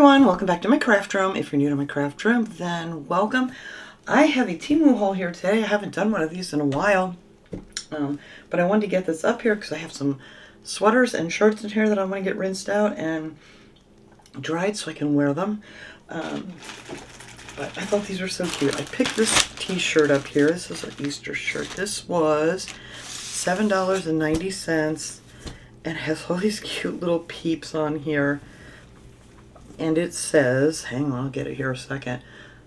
everyone, welcome back to my craft room. If you're new to my craft room, then welcome. I have a Temu haul here today. I haven't done one of these in a while, but I wanted to get this up here because I have some sweaters and shirts in here that I want to get rinsed out and dried so I can wear them. But I thought these were so cute. I picked this t-shirt up here. This is an Easter shirt. This was $7.90 and has all these cute little peeps on here. And it says, hang on, I'll get it here a second.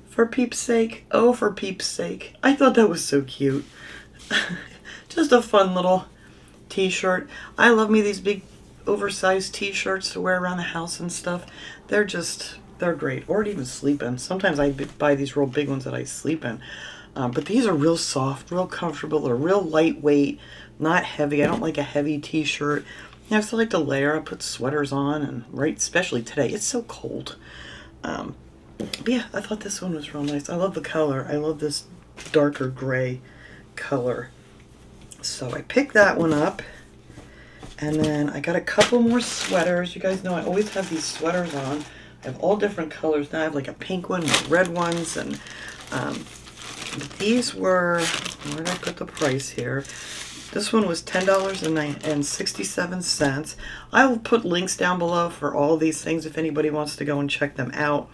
For peeps' sake, oh, for peeps' sake. I thought that was so cute. Just a fun little t-shirt. I love me these big oversized t-shirts to wear around the house and stuff. They're great. Or to even sleep in. Sometimes I buy these real big ones that I sleep in. But these are real soft, real comfortable. They're real lightweight, not heavy. I don't like a heavy t-shirt. Yeah, I still like to layer. I put sweaters on, and especially today, it's so cold. But yeah, I thought this one was real nice. I love the color. I love this darker gray color. So I picked that one up, and then I got a couple more sweaters. You guys know I always have these sweaters on. I have all different colors. Now I have like a pink one with red ones, and these were, where did I put the price here? This one was $10.67. I will put links down below for all these things if anybody wants to go and check them out.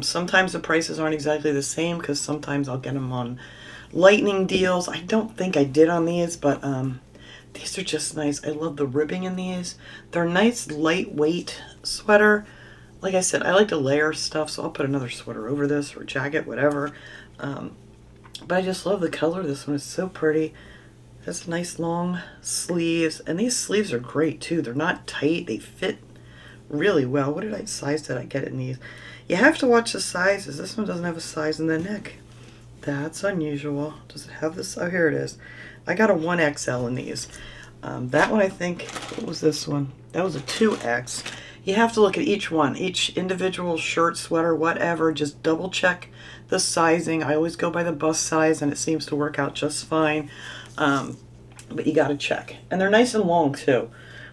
Sometimes the prices aren't exactly the same because sometimes I'll get them on lightning deals. I don't think I did on these, but these are just nice. I love the ribbing in these. They're nice, lightweight sweater. Like I said, I like to layer stuff, so I'll put another sweater over this or jacket, whatever. But I just love the color. This one is so pretty. It has nice long sleeves, and these sleeves are great too. They're not tight. They fit really well. What size did I get in these? You have to watch the sizes. This one doesn't have a size in the neck. That's unusual. Does it have this? Oh, here it is. I got a 1XL in these. That one, I think, what was this one? That was a 2X. You have to look at each one, each individual shirt, sweater, whatever. Just double check the sizing. I always go by the bust size, and it seems to work out just fine. But you got to check. And they're nice and long, too.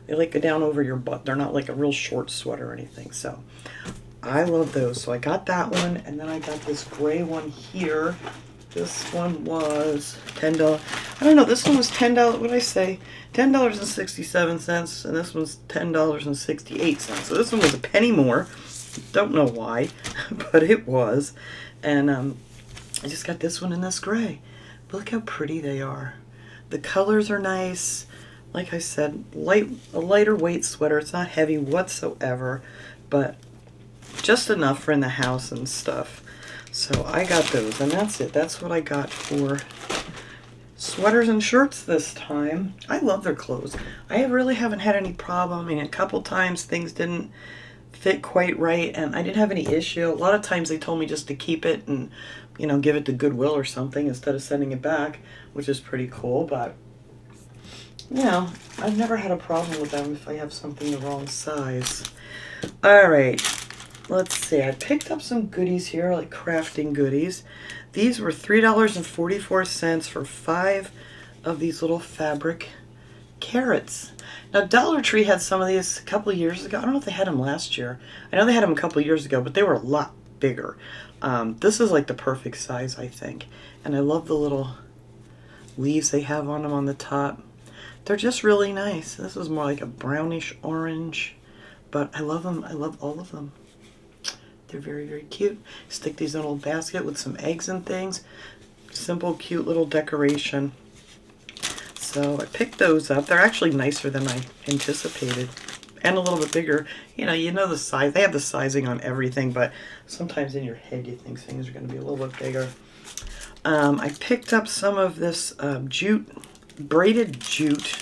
They like go down over your butt. They're not like a real short sweater or anything. So I love those. So I got that one, and then I got this gray one here. This one was $10. I don't know. This one was $10. What did I say? $10.67, and this one's $10.68. So this one was a penny more. Don't know why, but it was. And I just got this one in this gray. But look how pretty they are. The colors are nice. Like I said, a lighter weight sweater. It's not heavy whatsoever, but just enough for in the house and stuff. So I got those, and that's it. That's what I got for sweaters and shirts this time. I love their clothes. I really haven't had any problem. I mean, a couple times things didn't fit quite right, and I didn't have any issue. A lot of times they told me just to keep it and, you know, give it to Goodwill or something instead of sending it back, which is pretty cool. But, you know, I've never had a problem with them if I have something the wrong size. All right, let's see. I picked up some goodies here, like crafting goodies. These were $3.44 for 5 of these little fabric carrots. Now, Dollar Tree had some of these a couple of years ago. I don't know if they had them last year. I know they had them a couple of years ago, but they were a lot bigger. This is like the perfect size, I think. And I love the little leaves they have on them on the top. They're just really nice. This is more like a brownish orange, but I love them. I love all of them. They're very, very cute. Stick these in a little basket with some eggs and things. Simple, cute little decoration. So I picked those up. They're actually nicer than I anticipated, and a little bit bigger. You know the size. They have the sizing on everything, but sometimes in your head you think things are going to be a little bit bigger. I picked up some of this jute, braided jute.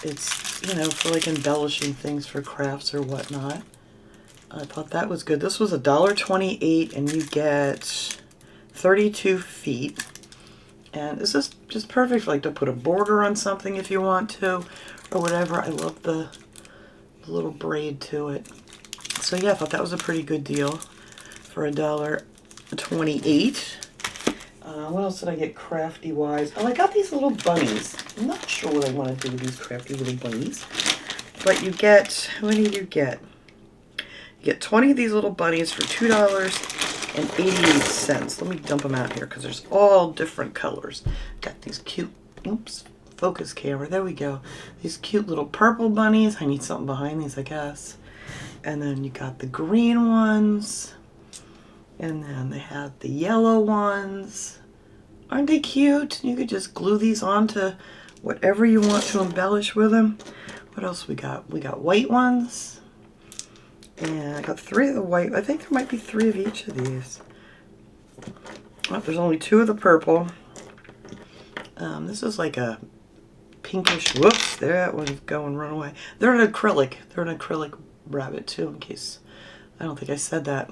It's, you know, for like embellishing things for crafts or whatnot. I thought that was good. This was $1.28, and you get 32 feet. And this is just perfect, like to put a border on something if you want to, or whatever. I love the little braid to it. So yeah, I thought that was a pretty good deal for $1.28. What else did I get crafty wise? Oh, I got these little bunnies. I'm not sure what I want to do with these crafty little bunnies. But you get, what do you get? You get 20 of these little bunnies for $2.88. Let me dump them out here because there's all different colors. Got these cute, oops, focus camera. There we go. These cute little purple bunnies. I need something behind these, I guess. And then you got the green ones. And then they have the yellow ones. Aren't they cute? You could just glue these onto whatever you want to embellish with them. What else we got? We got white ones. And I got 3 of the white. I think there might be 3 of each of these. Oh, there's only 2 of the purple. This is like a pinkish, whoops, there, that one's going, run away. They're an acrylic. They're an acrylic rabbit too, in case, I don't think I said that.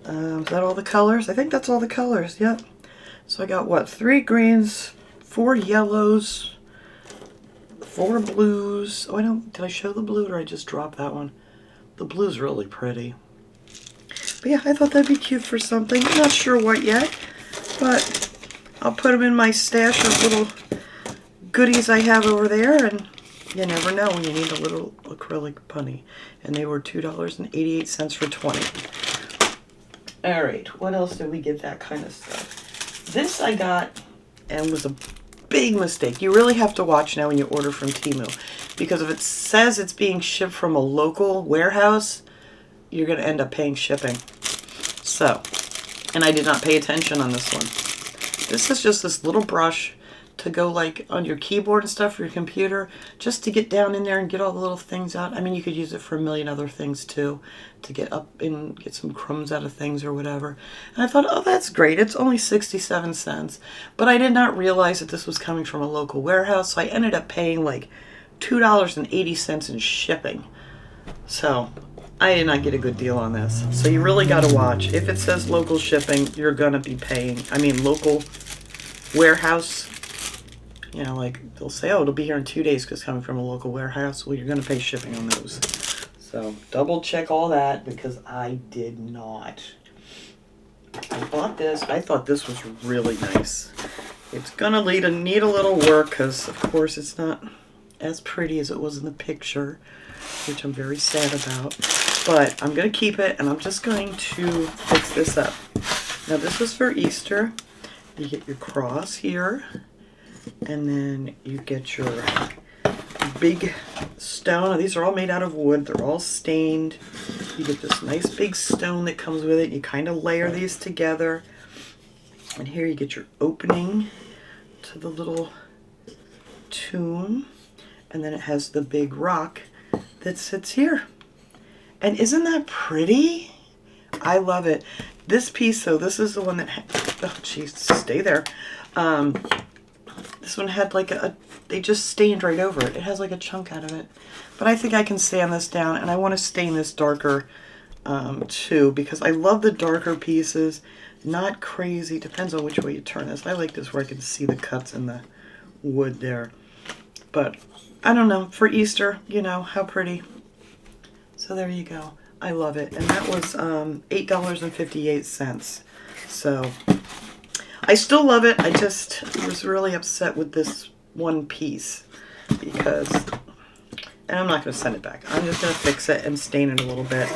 Is that all the colors? I think that's all the colors, yep. So I got what, 3 greens, 4 yellows, 4 blues. Oh, did I show the blue or I just dropped that one? The blue's really pretty. But yeah, I thought that'd be cute for something. I'm not sure what yet, but I'll put them in my stash of little goodies I have over there, and you never know when you need a little acrylic bunny. And they were $2.88 for 20. All right, what else did we get that kind of stuff? This I got and was a big mistake. You really have to watch now when you order from Temu, because if it says it's being shipped from a local warehouse, you're going to end up paying shipping. So, and I did not pay attention on this one. This is just this little brush to go like on your keyboard and stuff for your computer, just to get down in there and get all the little things out. I mean, you could use it for a million other things too, to get up and get some crumbs out of things or whatever. And I thought, oh, that's great. It's only 67 cents. But I did not realize that this was coming from a local warehouse, so I ended up paying like $2.80 in shipping. So I did not get a good deal on this. So you really got to watch. If it says local shipping, you're going to be paying, I mean local warehouse. You know, like they'll say, oh, it'll be here in 2 days because it's coming from a local warehouse. Well, you're going to pay shipping on those. So double check all that, because I did not. I bought this. I thought this was really nice. It's going to need a little work because, of course, it's not as pretty as it was in the picture, which I'm very sad about. But I'm going to keep it, and I'm just going to fix this up. Now, this was for Easter. You get your cross here. And then you get your big stone. These are all made out of wood. They're all stained. You get this nice big stone that comes with it. You kind of layer these together. And here you get your opening to the little tomb. And then it has the big rock that sits here. And isn't that pretty? I love it. This piece, though, this is the one that, oh, jeez, stay there. This one had like they just stained right over it. It has like a chunk out of it. But I think I can sand this down, and I want to stain this darker too, because I love the darker pieces. Not crazy, depends on which way you turn this. I like this where I can see the cuts in the wood there. But I don't know, for Easter, you know, how pretty. So there you go. I love it. And that was $8.58. So I still love it. I just was really upset with this one piece because, and I'm not going to send it back. I'm just going to fix it and stain it a little bit,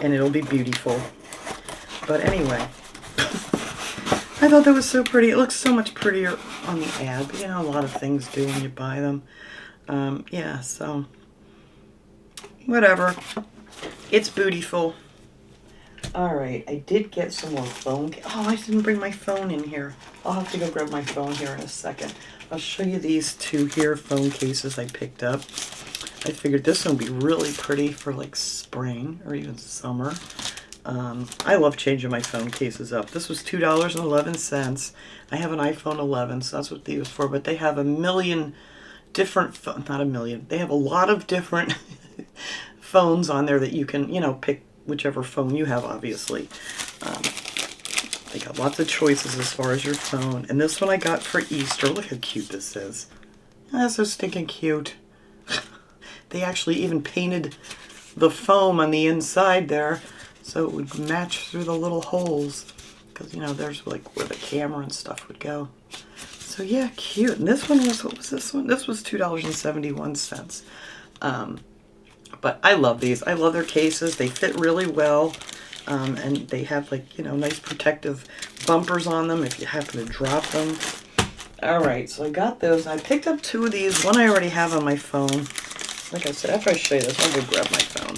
and it'll be beautiful. But anyway, I thought that was so pretty. It looks so much prettier on the ad, but you know, a lot of things do when you buy them. Yeah, so whatever. It's beautiful. Alright, I did get some more phone. Oh, I didn't bring my phone in here. I'll have to go grab my phone here in a second. I'll show you these 2 here phone cases I picked up. I figured this one would be really pretty for like spring or even summer. I love changing my phone cases up. This was $2.11. I have an iPhone 11, so that's what these was for. But they have a million different, not a million, they have a lot of different phones on there that you can, you know, pick whichever phone you have, obviously. They got lots of choices as far as your phone. And this one I got for Easter. Look how cute this is. That's so stinking cute. They actually even painted the foam on the inside there so it would match through the little holes. Because, you know, there's like where the camera and stuff would go. So yeah, cute. And this one was, what was this one? This was $2.71. But I love these. I love their cases. They fit really well. And they have, like, you know, nice protective bumpers on them if you happen to drop them. Alright, so I got those. I picked up 2 of these. One I already have on my phone. Like I said, after I show you this, I'll go grab my phone.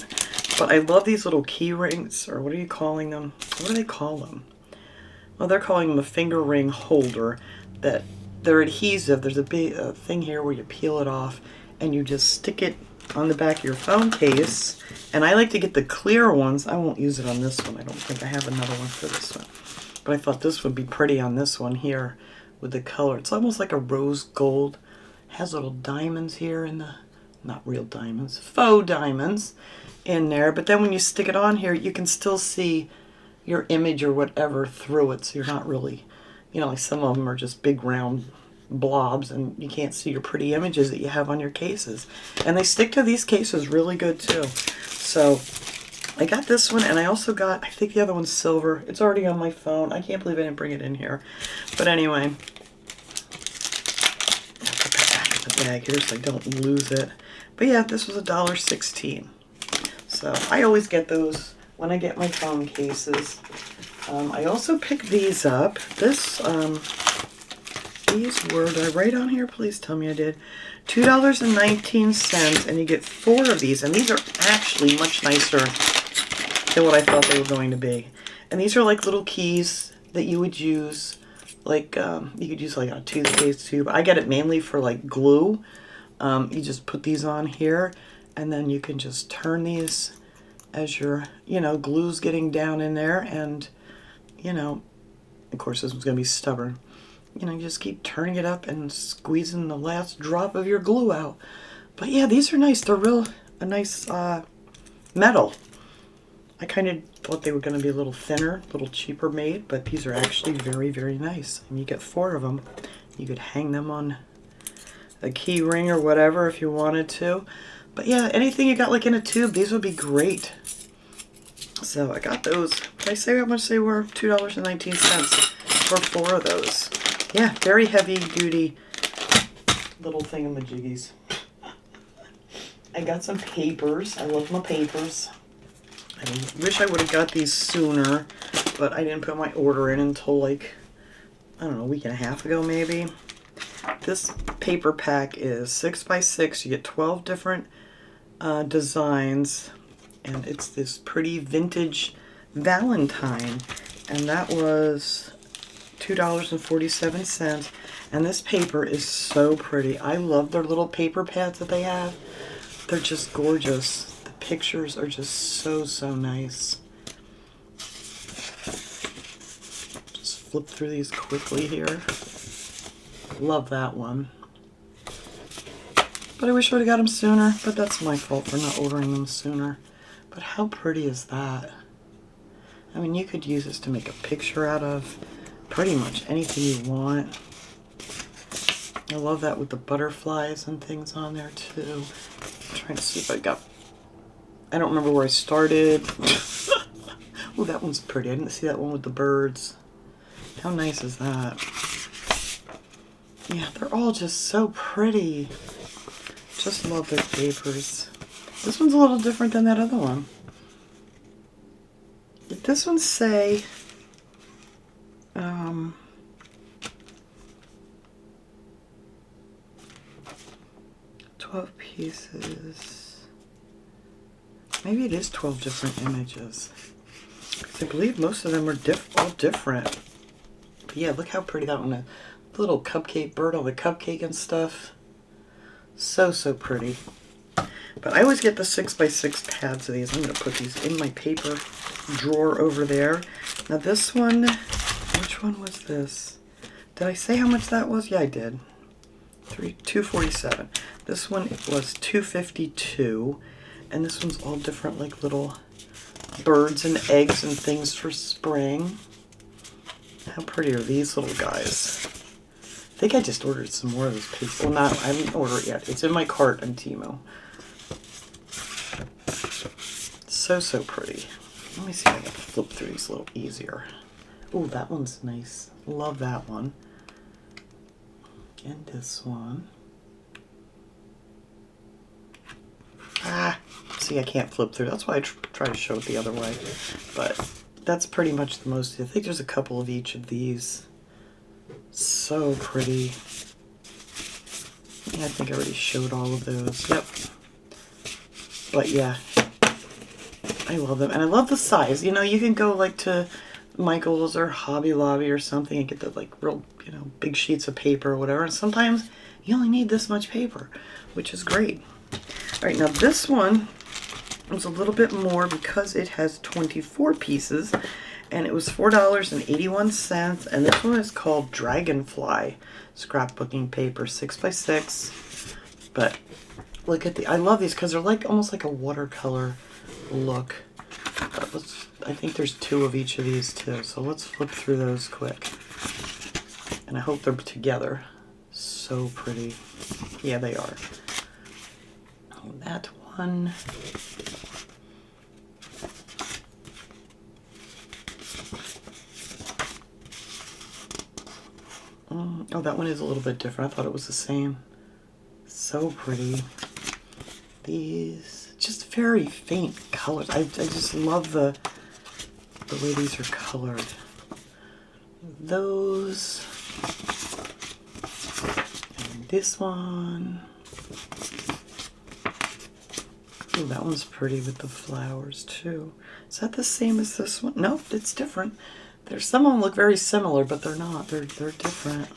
But I love these little key rings, or what are you calling them? What do they call them? Well, they're calling them a finger ring holder. That they're adhesive. There's a big thing here where you peel it off and you just stick it on the back of your phone case. And I like to get the clear ones. I won't use it on this one. I don't think I have another one for this one. But I thought this would be pretty on this one here with the color. It's almost like a rose gold. Has little diamonds here in the, not real diamonds, faux diamonds in there. But then when you stick it on here, you can still see your image or whatever through it. So you're not really, you know, like some of them are just big round blobs and you can't see your pretty images that you have on your cases. And they stick to these cases really good too. So I got this one, and I also got, I think the other one's silver. It's already on my phone. I can't believe I didn't bring it in here. But anyway, I'll put that back in the bag here so I don't lose it. But yeah, this was $1.16. So I always get those when I get my phone cases. I also picked these up. These were, did I write on here? Please tell me I did. $2.19, and you get 4 of these, and these are actually much nicer than what I thought they were going to be. And these are like little keys that you would use, like you could use like a toothpaste tube. I get it mainly for like glue. You just put these on here, and then you can just turn these as your, you know, glue's getting down in there, and, you know, of course this one's going to be stubborn. You know, you just keep turning it up and squeezing the last drop of your glue out. But yeah, these are nice. They're a nice metal. I kind of thought they were going to be a little thinner, a little cheaper made, but these are actually very, very nice. And you get 4 of them. You could hang them on a key ring or whatever if you wanted to. But yeah, anything you got like in a tube, these would be great. So I got those. Did I say how much they were? $2.19 for 4 of those. Yeah, very heavy duty little thingamajiggies. I got some papers. I love my papers. I wish I would have got these sooner, but I didn't put my order in until like, I don't know, a week and a half ago maybe. This paper pack is 6x6. You get 12 different designs, and it's this pretty vintage Valentine, and that was $2.47, and this paper is so pretty. I love their little paper pads that they have. They're just gorgeous. The pictures are just so, so nice. Just flip through these quickly here. Love that one. But I wish I would have got them sooner, but that's my fault for not ordering them sooner. But how pretty is that? I mean, you could use this to make a picture out of. Pretty much anything you want. I love that with the butterflies and things on there too. I'm trying to see if I got, I don't remember where I started. Oh, that one's pretty. I didn't see that one with the birds. How nice is that? Yeah, they're all just so pretty. Just love their papers. This one's a little different than that other one. Did this one say 12 pieces. Maybe it is 12 different images. I believe most of them are all different. But yeah, look how pretty that one is. The little cupcake bird on the cupcake and stuff. So, so pretty. But I always get the 6x6 pads of these. I'm going to put these in my paper drawer over there. Now this one, which one was this? Did I say how much that was? Yeah, I did. $2.47. This one was $2.52, and this one's all different, like little birds and eggs and things for spring. How pretty are these little guys? I think I just ordered some more of this paper. Well, not, I haven't ordered it yet. It's in my cart on Temu. So, so pretty. Let me see if I can flip through these a little easier. Oh, that one's nice. Love that one. And this one. See, I can't flip through. That's why I try to show it the other way. But that's pretty much the most. I think there's a couple of each of these. So pretty. Yeah, I think I already showed all of those. Yep. But yeah, I love them. And I love the size. You know, you can go like to Michael's or Hobby Lobby or something and get the like real, you know, big sheets of paper or whatever. And sometimes you only need this much paper, which is great. All right, now this one was a little bit more because it has 24 pieces. And it was $4.81. And this one is called Dragonfly scrapbooking paper, 6x6. But look at I love these because they're like almost like a watercolor look. But I think there's 2 of each of these too. So let's flip through those quick. And I hope they're together. So pretty. Yeah, they are. And that one. Oh, that one is a little bit different. I thought it was the same. So pretty. These, just very faint colors. I just love the way these are colored. Those. And this one. Oh, that one's pretty with the flowers too. Is that the same as this one? No, it's different. There's some of them look very similar, but they're not. They're different.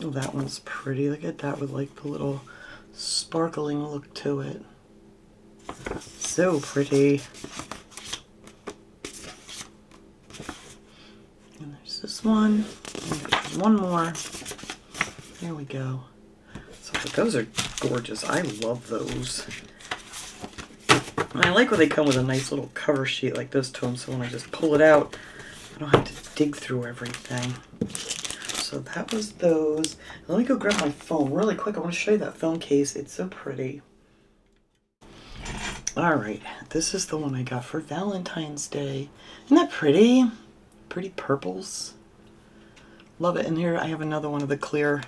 Oh, that one's pretty. Look at that with like the little sparkling look to it. So pretty. And there's this one. And there's one more. There we go. So those are gorgeous. I love those. And I like when they come with a nice little cover sheet like this to them, so when I just pull it out, I don't have to dig through everything. So that was those. Let me go grab my phone really quick. I want to show you that phone case. It's so pretty. All right, this is the one I got for Valentine's Day. Isn't that pretty? Pretty purples. Love it. And here I have another one of the clear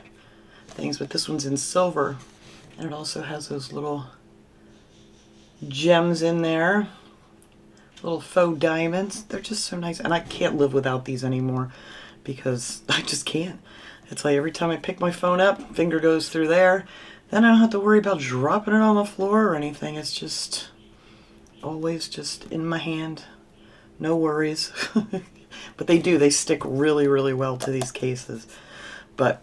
things, but this one's in silver. And it also has those little gems in there, little faux diamonds. They're just so nice, and I can't live without these anymore because I just can't. It's like every time I pick my phone up, finger goes through there, then I don't have to worry about dropping it on the floor or anything. It's just always just in my hand, no worries. But they stick really, really well to these cases. But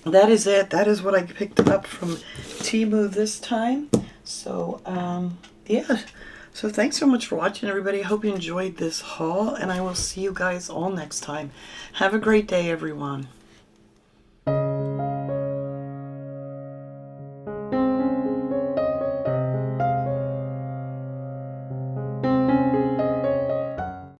that is it. That is what I picked up from Temu this time. So yeah, so thanks so much for watching, everybody. I hope you enjoyed this haul, and I will see you guys all next time. Have a great day, everyone.